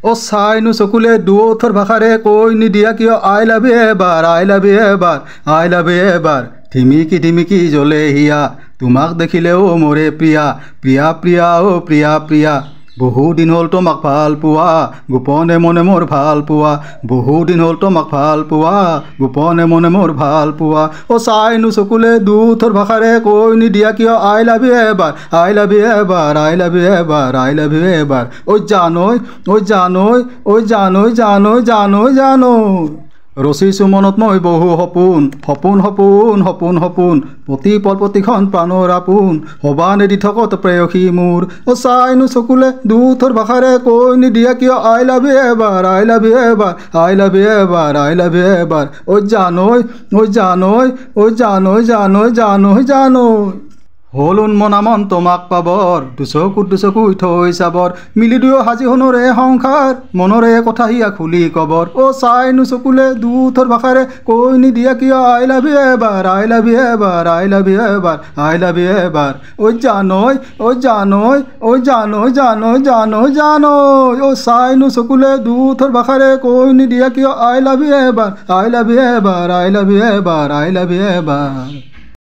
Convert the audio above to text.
ও চাইনো চকুলে দুয়োথৰ ভাষাৰে কৈ নিদিয়া কিয় আই লাভ ইউ এবাৰ আই লাভ ইউ এবাৰ আই লাভ ইউ এবাৰ ধিমিকি ধিমিকি জ্বলে হিয়া তোমাক দেখিলেও মোৰে প্ৰিয়া প্ৰিয়া প্ৰিয়া অ' প্ৰিয়া প্ৰিয়া বহুদিন হ'ল তোমাক ভাল পোৱা গোপনে মনে মোৰ ভাল পোৱা বহুদিন হ'ল তোমাক ভাল পোৱা গোপনে মনে মোৰ ভাল পোৱা ও চাইনো চকুলে দুয়োথৰ ভাষাৰে কৈ নিদিয়া কিয় আই লাভ ইউ এবাৰ আই লাভ ইউ এবাৰ আই লাভ ইউ এবাৰ আই লাভ ইউ এবাৰ ঐ জানৈ ঐ জানৈ ঐ জানৈ জানৈ জানৈ জানৈ ৰচিছোঁ মনত মই বহু সপোন সপোন সপোন সপোন সপোন প্ৰতিপল প্ৰতিখন প্ৰাণৰ আপোন হবা নেদি থকত প্ৰেয়সী মোৰ ও চাইনো চকুলে দুয়োথৰ ভাষাৰে কৈ নিদিয়া কিয় আই লাভ ইউ এবাৰ আই লাভ ইউ এবাৰ আই লাভ ইউ এবাৰ আই লাভ ইউ এবাৰ ঐ জানৈ ঐ জানৈ ঐ জানৈ জানৈ জানৈ জানৈ হ'ল উন্মনা মন তোমাক পাবৰ দুচকুই থৈ চাবৰ মিলি দুয়ো সাজি সোণৰে সংসাৰ মনৰে কথা হিয়া খুলি কবৰ ও চাইনো চকুলে দুয়োথৰ ভাষাৰে কৈ নিদিয়া কিয় আই লাভ ইউ এবাৰ আই লাভ ইউ এবাৰ আই লাভ ইউ এবাৰ আই লাভ ইউ এবাৰ ঐ জানৈ ঐ জানৈ ঐ জানৈ জানৈ জানৈ জানৈ ও চাইনো চকুলে দুয়োথৰ ভাষাৰে কৈ নিদিয়া কিয় আই লাভ ইউ এবাৰ আই লাভ ইউ এবাৰ আই লাভ ইউ এবাৰ আই লাভ ইউ এবাৰ